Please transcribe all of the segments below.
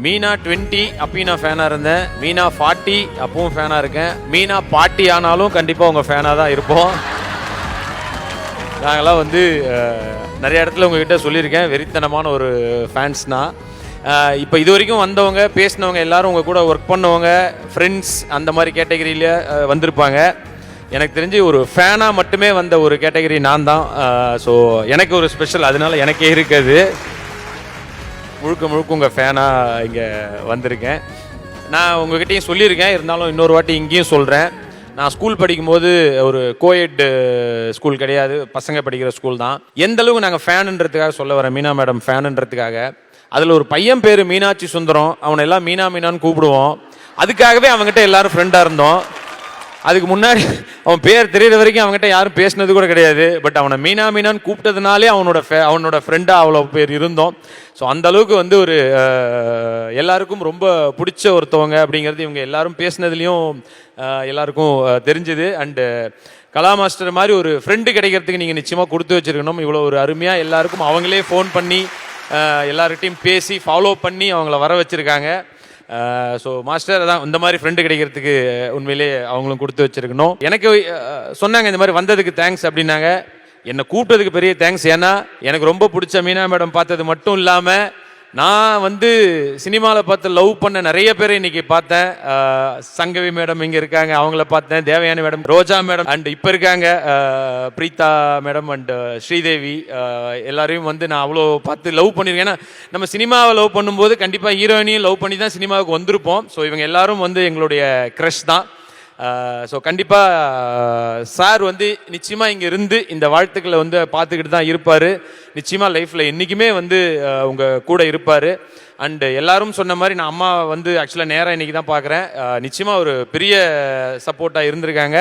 மீனா 20 அப்பயும் நான் ஃபேனாக இருந்தேன். மீனா 40 அப்பவும் ஃபேனாக இருக்கேன். மீனா பாட்டி ஆனாலும் கண்டிப்பாக உங்கள் ஃபேனாக தான் இருப்போம். நாங்கள்லாம் வந்து நிறைய இடத்துல உங்ககிட்ட சொல்லியிருக்கேன், வெறித்தனமான ஒரு ஃபேன்ஸ்னா. இப்போ இது வரைக்கும் வந்தவங்க பேசினவங்க எல்லோரும் உங்கள் கூட ஒர்க் பண்ணவங்க ஃப்ரெண்ட்ஸ் அந்த மாதிரி கேட்டகரியில் வந்திருப்பாங்க. எனக்கு தெரிஞ்சு ஒரு ஃபேனாக மட்டுமே வந்த ஒரு கேட்டகரி நான் தான். ஸோ எனக்கு ஒரு ஸ்பெஷல் அதனால எனக்கே இருக்குது. முழுக்க முழுக்க உங்கள் ஃபேனாக இங்கே வந்திருக்கேன். நான் உங்கள்கிட்டையும் சொல்லியிருக்கேன், இருந்தாலும் இன்னொரு வாட்டி இங்கேயும் சொல்கிறேன். நான் ஸ்கூல் படிக்கும்போது ஒரு கோஎட் ஸ்கூல் கிடையாது, பசங்க படிக்கிற ஸ்கூல் தான். எந்த அளவுக்கு நாங்கள் ஃபேனுன்றதுக்காக சொல்ல வரேன், மீனா மேடம் ஃபேனுன்றதுக்காக. அதில் ஒரு பையன் பேர் மீனாட்சி சுந்தரம், அவனை எல்லாம் மீனா மீனான்னு கூப்பிடுவோம். அதுக்காகவே அவங்ககிட்ட எல்லாரும் ஃப்ரெண்டாக இருந்தோம். அதுக்கு முன்னாடி அவன் பேர் தெரியுற வரைக்கும் அவங்ககிட்ட யாரும் பேசினது கூட கிடையாது. பட் அவனை மீனா மீனான்னு கூப்பிட்டதுனாலே அவனோட ஃப்ரெண்டாக அவ்வளோ பேர் இருந்தோம். ஸோ அந்த அளவுக்கு வந்து ஒரு எல்லாருக்கும் ரொம்ப பிடிச்ச ஒருத்தவங்க அப்படிங்கிறது இவங்க எல்லாரும் பேசினதுலேயும் எல்லாருக்கும் தெரிஞ்சுது. அண்டு கலா மாஸ்டர் மாதிரி ஒரு ஃப்ரெண்டு கிடைக்கிறதுக்கு நீங்கள் நிச்சயமாக கொடுத்து வச்சுருக்கணும். இவ்வளோ ஒரு அருமையாக எல்லாருக்கும் அவங்களே ஃபோன் பண்ணி எல்லார்கிட்டையும் பேசி ஃபாலோ பண்ணி அவங்கள வர வச்சுருக்காங்க. ஸோ மாஸ்டர் தான் இந்த மாதிரி ஃப்ரெண்டு கிடைக்கிறதுக்கு உண்மையிலே அவங்களும் கொடுத்து வச்சுருக்கணும். எனக்கு சொன்னாங்க இந்த மாதிரி வந்ததுக்கு தேங்க்ஸ் அப்படின்னாங்க. என்னை கூப்பிட்டதுக்கு பெரிய தேங்க்ஸ். ஏன்னா எனக்கு ரொம்ப பிடிச்ச மீனா மேடம் பார்த்தது மட்டும் இல்லாமல் நான் வந்து சினிமாவில் பார்த்து லவ் பண்ண நிறைய பேரை இன்னைக்கு பார்த்தேன். சங்கவி மேடம் இங்கே இருக்காங்க, அவங்கள பார்த்தேன். Devayani madam, Roja madam, and இப்போ இருக்காங்க பிரீதா மேடம் அண்ட் ஸ்ரீதேவி. எல்லாரையும் வந்து நான் அவ்வளோ பார்த்து லவ் பண்ணியிருக்கேன். ஏன்னா நம்ம சினிமாவை லவ் பண்ணும்போது கண்டிப்பாக ஹீரோயினையும் லவ் பண்ணி தான் சினிமாவுக்கு வந்திருப்போம். ஸோ இவங்க எல்லாரும் வந்து எங்களுடைய க்ரஷ் தான். ஸோ கண்டிப்பாக சார் வந்து நிச்சயமாக இங்கே இருந்து இந்த வாழ்த்துக்களை வந்து பார்த்துக்கிட்டு தான் இருப்பார். நிச்சயமாக லைஃப்பில் என்றைக்குமே வந்து உங்கள் கூட இருப்பார். அண்டு எல்லாரும் சொன்ன மாதிரி நான் அம்மா வந்து ஆக்சுவலாக நேராக இன்றைக்கி தான் பார்க்குறேன். நிச்சயமாக ஒரு பெரிய சப்போர்ட்டாக இருந்திருக்காங்க.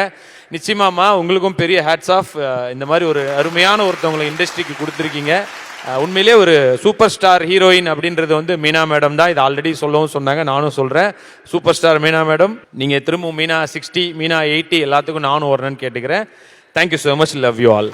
நிச்சயமாம்மா உங்களுக்கும் பெரிய ஹேட்ஸ் ஆஃப். இந்த மாதிரி ஒரு அருமையான ஒருத்தவங்களை இண்டஸ்ட்ரிக்கு கொடுத்துருக்கீங்க. உண்மையிலே ஒரு சூப்பர் ஸ்டார் ஹீரோயின் அப்படின்றது வந்து மீனா மேடம் தான். இது ஆல்ரெடி சொல்லவும் சொன்னாங்க, நானும் சொல்கிறேன். சூப்பர் ஸ்டார் மீனா மேடம், நீங்கள் திரும்பவும் மீனா 60 மீனா 80 எல்லாத்துக்கும் நானும் வரணும்னு கேட்டுக்கிறேன். Thank you so much. Love you all.